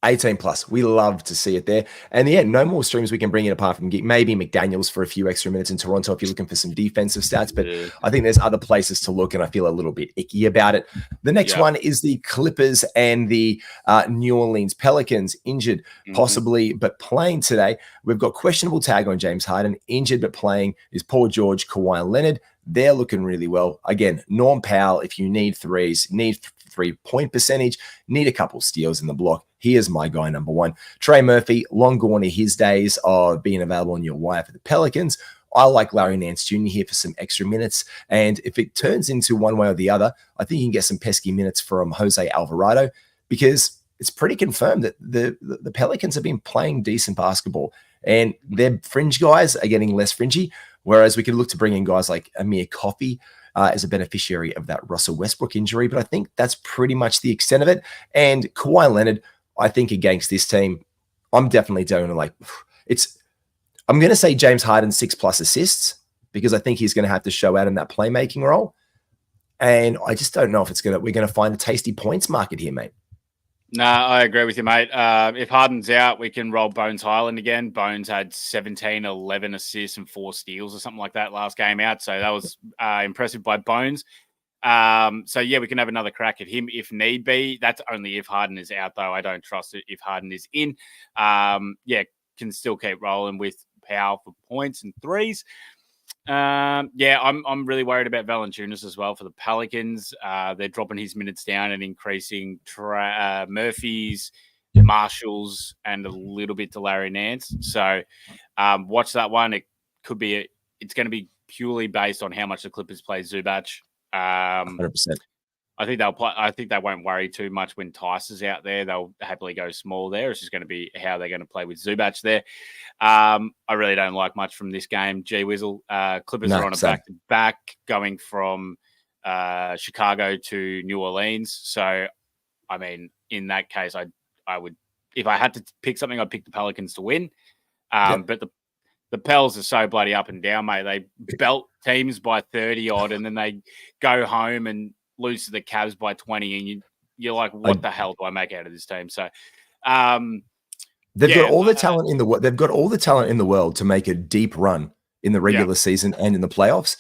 18 plus. We love to see it there. And no more streams we can bring in apart from maybe McDaniels for a few extra minutes in Toronto if you're looking for some defensive stats. But I think there's other places to look, and I feel a little bit icky about it. The next one is the Clippers and the New Orleans Pelicans, injured possibly, but playing today. We've got questionable tag on James Harden. Injured but playing is Paul George, Kawhi Leonard. They're looking really well. Again, Norm Powell, if you need threes, need 3-point percentage, need a couple steals in the block. He is my guy number 1. Trey Murphy, long gone are his days of being available on your wire for the Pelicans. I like Larry Nance Jr. here for some extra minutes. And if it turns into one way or the other, I think you can get some pesky minutes from Jose Alvarado, because it's pretty confirmed that the Pelicans have been playing decent basketball, and their fringe guys are getting less fringy. Whereas we could look to bring in guys like Amir Coffey as a beneficiary of that Russell Westbrook injury. But I think that's pretty much the extent of it. And Kawhi Leonard, I think against this team, I'm definitely doing I'm going to say James Harden 6+ assists, because I think he's going to have to show out in that playmaking role. And I just don't know if we're going to find a tasty points market here, mate. No, I agree with you, mate. If Harden's out, we can roll Bones Highland again. Bones had 17, 11 assists and 4 steals or something like that last game out. So that was impressive by Bones. We can have another crack at him if need be. That's only if Harden is out, though. I don't trust it if Harden is in. Can still keep rolling with Powell for points and threes. I'm really worried about Valanciunas as well for the Pelicans. They're dropping his minutes down and increasing Murphy's, Marshall's, and a little bit to Larry Nance. So watch that one. It's going to be purely based on how much the Clippers play Zubac. 100%. I think they'll play. I think they won't worry too much when Tice is out there. They'll happily go small there. It's just going to be how they're going to play with Zubac there. I really don't like much from this game. Gee Whizzle. Clippers are on a back-to-back going from Chicago to New Orleans. So, I mean, in that case, I would, if I had to pick something, I'd pick the Pelicans to win. But the Pels are so bloody up and down, mate. They belt teams by 30 odd, and then they go home and lose to the Cavs by 20, and you're like, what the hell do I make out of this team? So they've got all the talent in the world. They've got all the talent in the world to make a deep run in the regular season and in the playoffs.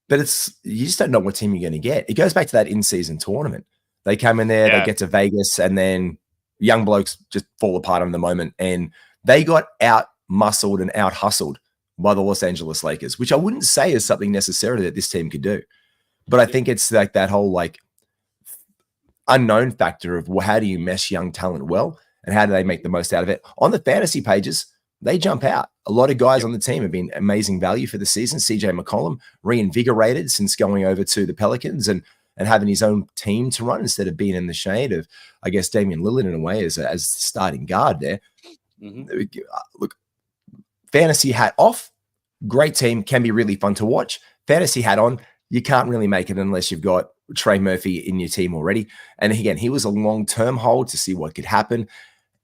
But you just don't know what team you're going to get. It goes back to that in-season tournament. They come in there, they get to Vegas, and then young blokes just fall apart in the moment. And they got out-muscled and out-hustled by the Los Angeles Lakers, which I wouldn't say is something necessarily that this team could do. But I think it's like that whole unknown factor of how do you mesh young talent well, and how do they make the most out of it? On the fantasy pages, they jump out. A lot of guys on the team have been amazing value for the season. CJ McCollum reinvigorated since going over to the Pelicans and having his own team to run instead of being in the shade of, I guess, Damian Lillard in a way as the starting guard there. Look, fantasy hat off, great team, can be really fun to watch. Fantasy hat on, you can't really make it unless you've got Trey Murphy in your team already. And again, he was a long-term hold to see what could happen.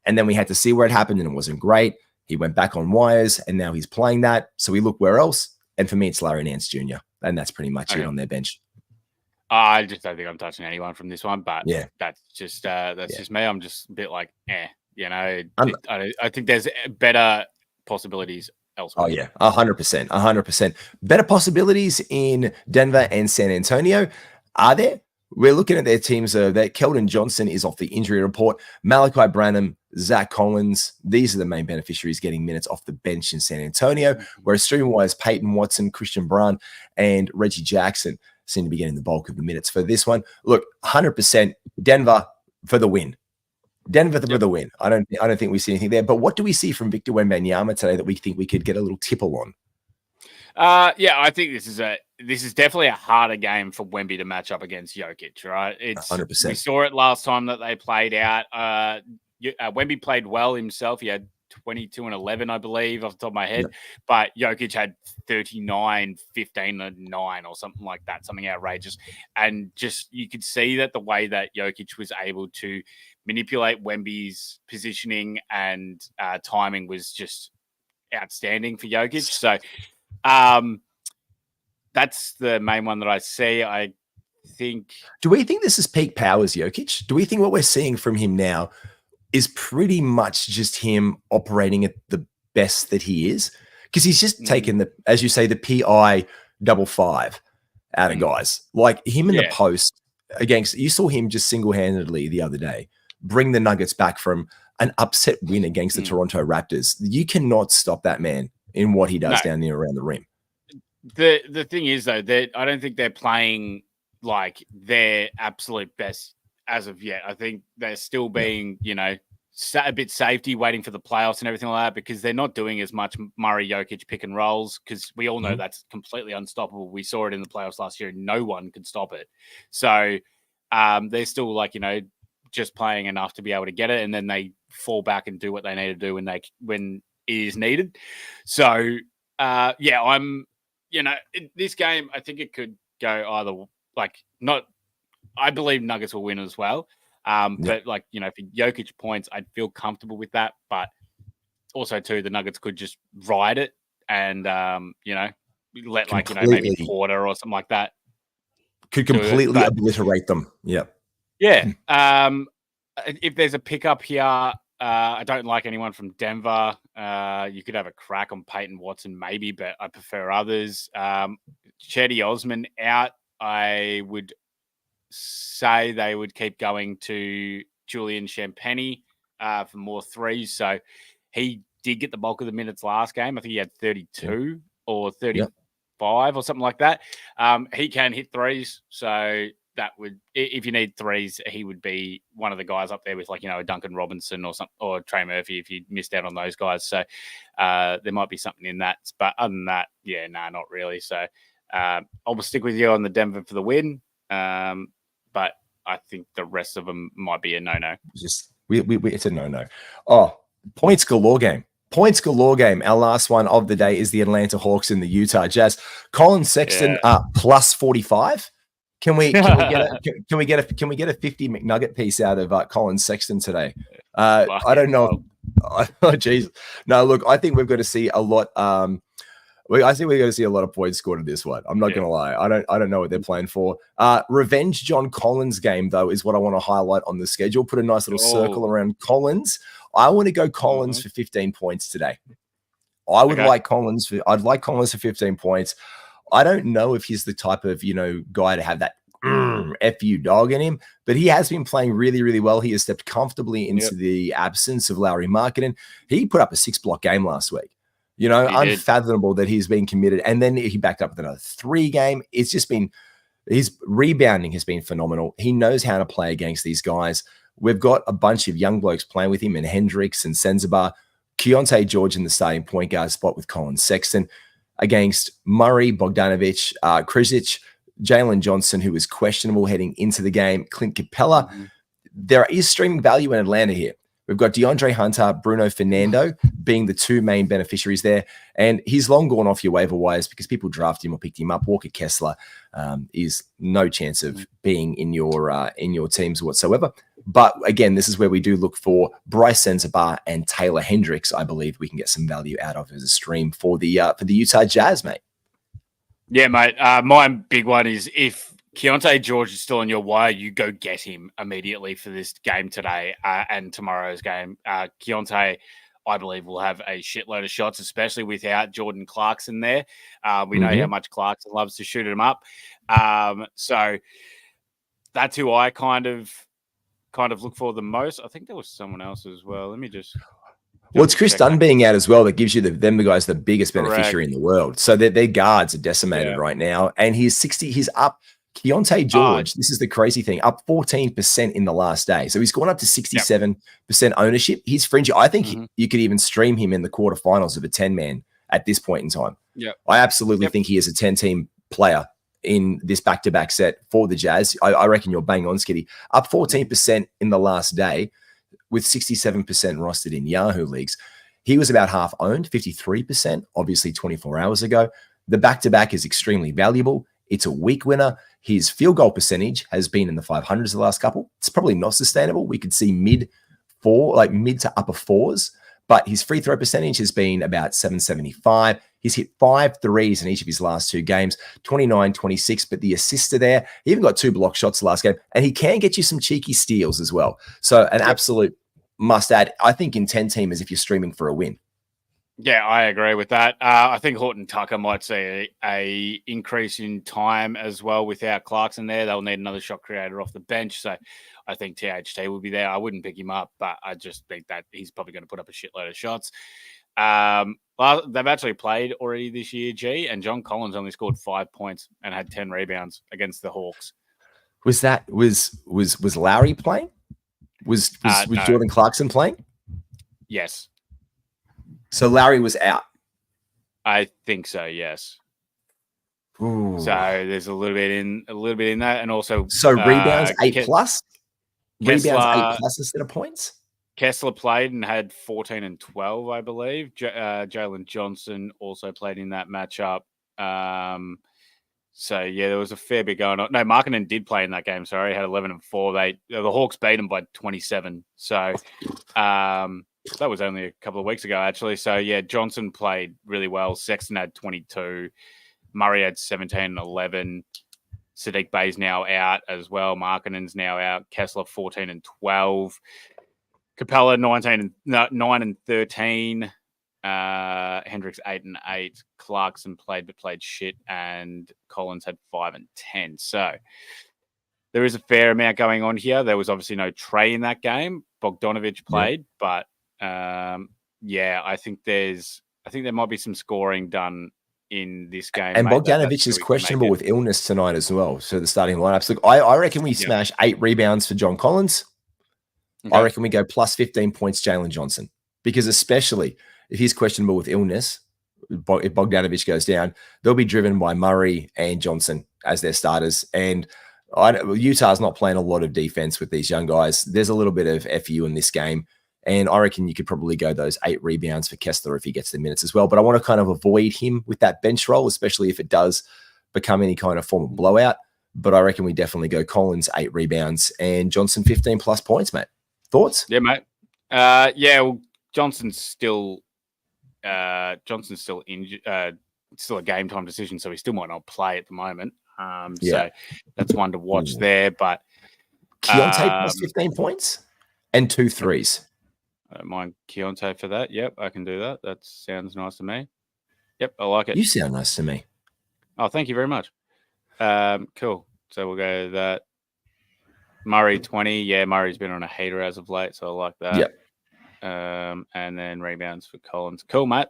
And then we had to see where it happened, and it wasn't great. He went back on wires, and now he's playing that. So we look where else. And for me, it's Larry Nance Jr. And that's pretty much it on their bench. I just don't think I'm touching anyone from this one. But that's just me. I'm just a bit like, I think there's better possibilities elsewhere. Oh, yeah, 100%. 100%. Better possibilities in Denver and San Antonio. Are there? We're looking at their teams. That Keldon Johnson is off the injury report. Malachi Branham, Zach Collins, these are the main beneficiaries getting minutes off the bench in San Antonio, whereas stream-wise, Peyton Watson, Christian Brown, and Reggie Jackson seem to be getting the bulk of the minutes for this one. Look, 100% Denver for the win. Denver for the win. I don't think we see anything there. But what do we see from Victor Wembanyama today that we think we could get a little tipple on? I think this is definitely a harder game for Wemby to match up against Jokic, right? It's 100%. We saw it last time that they played out. Wemby played well himself. He had 22 and 11, I believe, off the top of my head. Yep. But Jokic had 39, 15 and 9 or something like that, something outrageous. And just you could see that the way that Jokic was able to manipulate Wemby's positioning and timing was just outstanding for Jokic. So that's the main one that I see. I think. Do we think this is peak powers, Jokic? Do we think what we're seeing from him now is pretty much just him operating at the best that he is? Because he's just taken the, as you say, the PI 55 out of guys. Like him in the post against, you saw him just single-handedly the other day bring the Nuggets back from an upset win against the Toronto Raptors. You cannot stop that man in what he does down there around the rim. The thing is, though, that I don't think they're playing like their absolute best as of yet. I think they're still being, a bit safety, waiting for the playoffs and everything like that, because they're not doing as much Murray Jokic pick and rolls, because we all know that's completely unstoppable. We saw it in the playoffs last year, and no one could stop it. So they're still just playing enough to be able to get it, and then they fall back and do what they need to do when it is needed. So this game, I think it could go either I believe Nuggets will win as well. But for Jokic points, I'd feel comfortable with that. But also too, the Nuggets could just ride it and let maybe Porter or something like that could completely obliterate them. Yeah. If there's a pickup here, I don't like anyone from Denver. You could have a crack on Peyton Watson maybe, but I prefer others. Chetty Osman out. I would say they would keep going to Julian Champagny for more threes. So he did get the bulk of the minutes last game. I think he had 32 or 35 or something like that. He can hit threes. So that would, if you need threes, he would be one of the guys up there with a Duncan Robinson or Trey Murphy if you missed out on those guys. So there might be something in that. But other than that, not really. So I'll stick with you on the Denver for the win. But I think the rest of them might be a no-no. It's a no-no. Oh, points galore game. Our last one of the day is the Atlanta Hawks and the Utah Jazz. Colin Sexton plus 45. Can we get a 50 McNugget piece out of Colin Sexton today? I don't know. Oh, geez. No, look, I think we've got to see a lot. I think we're going to see a lot of points scored in this one. I'm not going to lie. I don't know what they're playing for. Revenge John Collins game, though, is what I want to highlight on the schedule. Put a nice little circle around Collins. I want to go Collins for 15 points today. I'd like Collins for 15 points. I don't know if he's the type of, guy to have that FU dog in him, but he has been playing really, really well. He has stepped comfortably into the absence of Lauri Markkanen. He put up a 6-block game last week. Unfathomable that he's been committed. And then he backed up with another 3 game. It's just been, his rebounding has been phenomenal. He knows how to play against these guys. We've got a bunch of young blokes playing with him, and Hendricks and Senzabar, Keontae George in the starting point guard spot with Colin Sexton against Murray, Bogdanovic, Krisic, Jalen Johnson, who was questionable heading into the game, Clint Capella. There is streaming value in Atlanta here. We've got DeAndre Hunter, Bruno Fernando being the 2 main beneficiaries there. And he's long gone off your waiver wires because people drafted him or picked him up. Walker Kessler is no chance of being in your teams whatsoever. But again, this is where we do look for Bryce Senzabar and Taylor Hendricks. I believe we can get some value out of as a stream for the Utah Jazz, mate. Yeah, mate. My big one is if Keontae George is still on your wire, you go get him immediately for this game today and tomorrow's game. Keontae, I believe, will have a shitload of shots, especially without Jordan Clarkson there. We know how much Clarkson loves to shoot him up. So that's who I kind of look for the most. I think there was someone else as well. Let me just... Well, it's Chris Dunn being out as well that gives you the guys the biggest beneficiary in the world. So their guards are decimated right now. And he's up. Keontae George, this is the crazy thing, up 14% in the last day. So he's gone up to 67% ownership. He's fringy. I think you could even stream him in the quarterfinals of a 10-man at this point in time. I absolutely think he is a 10-team player in this back-to-back set for the Jazz. I reckon you're bang on, Skiddy. Up 14% in the last day with 67% rostered in Yahoo leagues. He was about half owned, 53%, obviously 24 hours ago. The back-to-back is extremely valuable. It's a week winner. His field goal percentage has been in the 500s the last couple. It's probably not sustainable. We could see mid to upper fours, but his free throw percentage has been about 775. He's hit 5 threes in each of his last 2 games, 29, 26, but the assister there, he even got 2 block shots last game, and he can get you some cheeky steals as well. So an absolute must add, I think, in 10 teamers if you're streaming for a win. Yeah, I agree with that. I think Horton Tucker might see a increase in time as well without Clarkson there. They'll need another shot creator off the bench. So I think THT will be there. I wouldn't pick him up, but I just think that he's probably going to put up a shitload of shots. Well, they've actually played already this year, G, and John Collins only scored 5 points and had 10 rebounds against the Hawks. Was Lowry playing? Was no. Jordan Clarkson playing? Yes. So Lowry was out. I think so. Yes. Ooh. So there's a little bit in that, and also rebounds 8 plus. Rebounds Kessler, 8 plus instead of points. Kessler played and had 14 and 12, I believe. Jalen Johnson also played in that matchup. So yeah, there was a fair bit going on. No, Markkanen did play in that game. Sorry, he had 11 and 4. The Hawks beat him by 27. So. That was only a couple of weeks ago, actually. So, yeah, Johnson played really well. Sexton had 22. Murray had 17 and 11. Sadiq Bey's now out as well. Markkanen's now out. Kessler 14 and 12. Capella 9 and 13. Hendricks 8 and 8. Clarkson played but played shit. And Collins had 5 and 10. So there is a fair amount going on here. There was obviously no Trey in that game. Bogdanovich played, but I think there might be some scoring done in this game. And Bogdanovich is questionable with illness tonight as well. So the starting lineups. Look, I reckon we smash 8 rebounds for John Collins. Okay. I reckon we go plus 15 points Jalen Johnson. Because especially if he's questionable with illness, if Bogdanovich goes down, they'll be driven by Murray and Johnson as their starters. And Utah's not playing a lot of defense with these young guys. There's a little bit of FU in this game. And I reckon you could probably go those 8 rebounds for Kessler if he gets the minutes as well. But I want to kind of avoid him with that bench role, especially if it does become any kind of form of blowout. But I reckon we definitely go Collins 8 rebounds and Johnson 15 plus points, mate. Thoughts? Yeah, mate. Well, Johnson's still injured. Still a game time decision, so he still might not play at the moment. So that's one to watch there. But Keontae plus 15 points and 2 threes. I don't mind Keontae for that. Yep, I can do that. That sounds nice to me. Yep, I like it. You sound nice to me. Oh, thank you very much. Cool. So we'll go that. Murray 20. Yeah, Murray's been on a heater as of late, so I like that. Yep. And then rebounds for Collins. Cool, mate.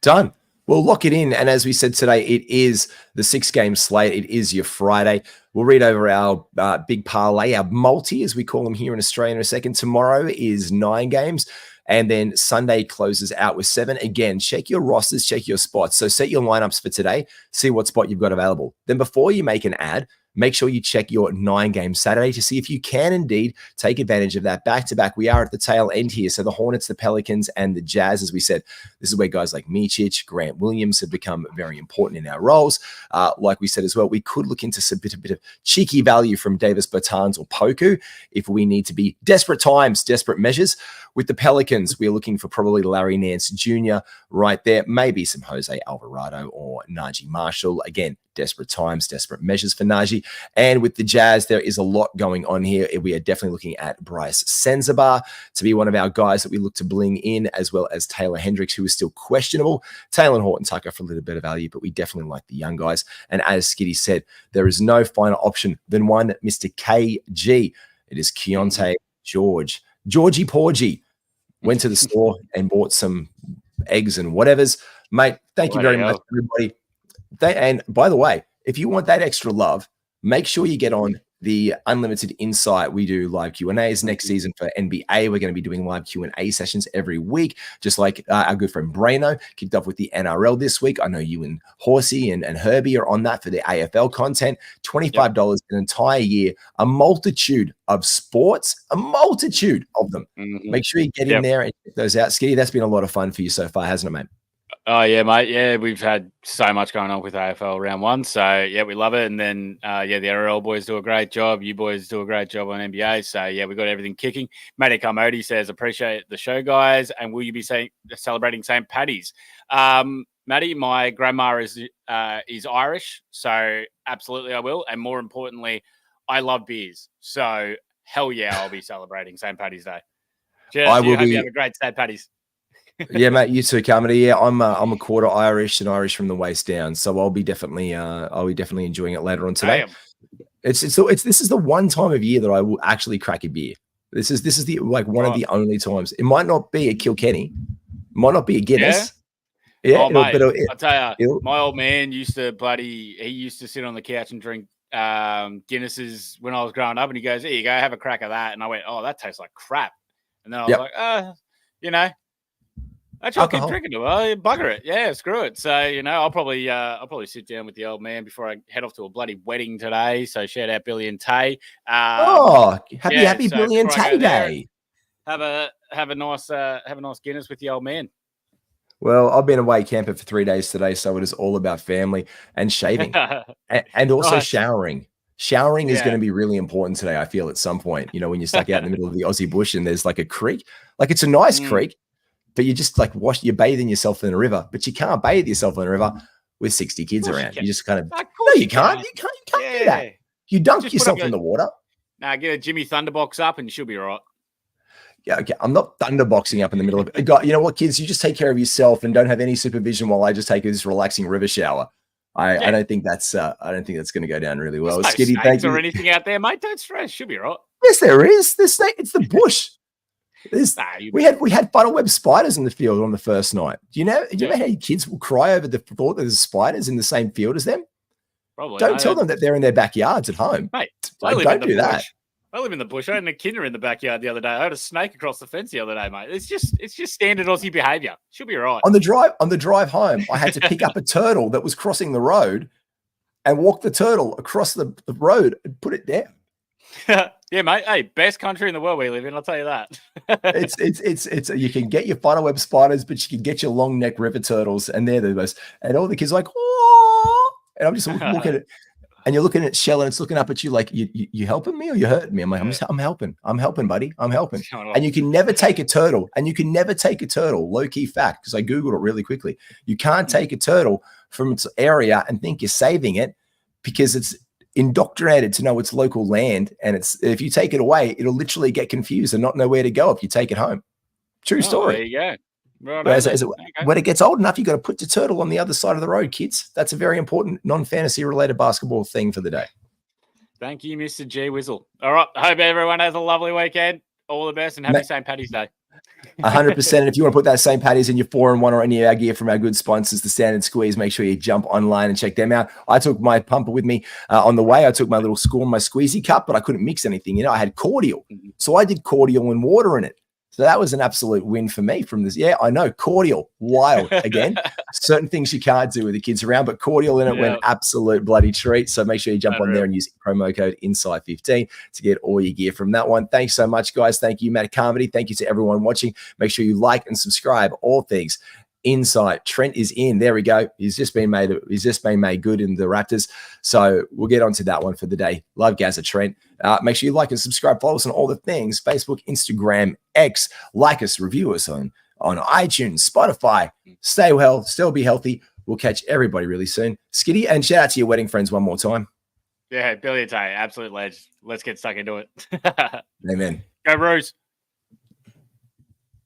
Done. We'll lock it in. And as we said today, it is the 6-game slate. It is your Friday. We'll read over our big parlay, our multi, as we call them here in Australia in a second. Tomorrow is 9 games. And then Sunday closes out with 7. Again, check your rosters, check your spots. So set your lineups for today. See what spot you've got available. Then before you make an ad, make sure you check your 9-game Saturday to see if you can indeed take advantage of that back-to-back. We are at the tail end here. So the Hornets, the Pelicans, and the Jazz, as we said, this is where guys like Micic, Grant Williams have become very important in our roles. Like we said as well, we could look into a bit of cheeky value from Davis Bertans or Poku if we need to be desperate times, desperate measures. With the Pelicans, we're looking for probably Larry Nance Jr. right there, maybe some Jose Alvarado or Najee Marshall. Again, desperate times, desperate measures for Najee. And with the Jazz, there is a lot going on here. We are definitely looking at Bryce Sensabaugh to be one of our guys that we look to bring in, as well as Taylor Hendricks, who is still questionable. Taylor and Horton Tucker for a little bit of value, but we definitely like the young guys. And as Skiddy said, there is no finer option than one Mr. KG. It is Keontae Georgie Porgy. Went to the store and bought some eggs and whatevers. Mate, thank you very much, everybody. And by the way, if you want that extra love, make sure you get on the Unlimited Insight. We do live Q&As next season for NBA. We're going to be doing live Q&A sessions every week, just like our good friend Braino kicked off with the NRL this week. I know you and Horsey and Herbie are on that for the AFL content. $25 an entire year, a multitude of sports, a multitude of them. Make sure you get in there and check those out. Skiddy, that's been a lot of fun for you so far, hasn't it, mate? Oh, yeah, mate. Yeah, we've had so much going on with AFL round one. So, yeah, we love it. And then, the NRL boys do a great job. You boys do a great job on NBA. So, yeah, we got everything kicking. Matty Carmody says, appreciate the show, guys. And will you be celebrating St. Paddy's? Matty, my grandma is Irish. So, absolutely I will. And more importantly, I love beers. So, hell yeah, I'll be celebrating St. Paddy's Day. Cheers. I hope you have a great St. Paddy's. Yeah, mate, you too, Carmody. Yeah, I'm a quarter Irish and Irish from the waist down, so I'll be definitely enjoying it later on today. This is the one time of year that I will actually crack a beer. This is the one of the only times. It might not be a Kilkenny, might not be a Guinness. Yeah, I'll tell you, my old man used to sit on the couch and drink Guinnesses when I was growing up, and he goes, "Here you go, have a crack of that," and I went, "Oh, that tastes like crap," and then I was like, actually, I'll keep drinking it. Well, bugger it. Yeah, screw it. So, I'll probably sit down with the old man before I head off to a bloody wedding today. So shout out Billy and Tay. Happy Billy and Tay Day. Have a nice Guinness with the old man. Well, I've been away camping for 3 days today, so it is all about family and shaving and also showering. Showering is going to be really important today, I feel, at some point. When you're stuck out in the middle of the Aussie bush and there's like a creek, like it's a nice creek, but you just like you're bathing yourself in a river, but you can't bathe yourself in a river with 60 kids around. You just kind of, no, you can't. You can't do that. You dunk yourself in the water. Nah, get a Jimmy Thunderbox up and you should be all right. Yeah, okay. I'm not thunderboxing up in the middle of it. You know what, kids? You just take care of yourself and don't have any supervision while I just take this relaxing river shower. I don't think that's going to go down really well. There's no Skiddy, thank you. or anything out there, mate. Don't stress. Should be all right. Yes, there is. It's the bush. We had funnel web spiders in the field on the first night. Do you know how many kids will cry over the thought that there's spiders in the same field as them? Probably. Don't tell them that they're in their backyards at home. Mate, don't do that. I live in the bush. I had a kinder in the backyard the other day. I had a snake across the fence the other day, mate. It's just standard Aussie behaviour. Should be all right. On the drive home, I had to pick up a turtle that was crossing the road and walk the turtle across the road and put it down. Yeah, mate. Hey, best country in the world we live in. I'll tell you that. It's you can get your funnel web spiders, but you can get your long neck river turtles, and they're the most. And all the kids are like, oh, and I'm just looking at it, and you're looking at Shell, and it's looking up at you like, you helping me or you hurting me? I'm like, I'm helping, buddy. I'm helping. And you can never take a turtle, low key fact, because I Googled it really quickly. You can't take a turtle from its area and think you're saving it because it's indoctrinated to know its local land, and if you take it away, it'll literally get confused and not know where to go if you take it home. True story. There you go. When it gets old enough, you got to put the turtle on the other side of the road, kids. That's a very important non-fantasy related basketball thing for the day. Thank you, Mr. G Whistle. All right, I hope everyone has a lovely weekend. All the best and happy St. Paddy's Day. 100%. And if you want to put that St. Paddy's in your 4-in-1 or any of our gear from our good sponsors, the Standard Squeeze, make sure you jump online and check them out. I took my pumper with me on the way. I took my little my squeezy cup, but I couldn't mix anything. I had cordial. So I did cordial and water in it. So that was an absolute win for me from this. Yeah, I know. Cordial. Wild. Again, certain things you can't do with the kids around, but cordial in it went absolute bloody treat. So make sure you jump on there and use promo code INSIDE15 to get all your gear from that one. Thanks so much, guys. Thank you, Matt Carmody. Thank you to everyone watching. Make sure you like and subscribe. All things Inside. Trent is in. There we go. He's just been made good in the Raptors. So we'll get on to that one for the day. Love Gaza Trent. Make sure you like and subscribe. Follow us on all the things: Facebook, Instagram, X. Like us, review us on iTunes, Spotify. Stay well, still be healthy. We'll catch everybody really soon. Skiddy, and shout out to your wedding friends one more time. Yeah, Billy and Tay, absolute legend. Let's get stuck into it. Amen. Go Rose.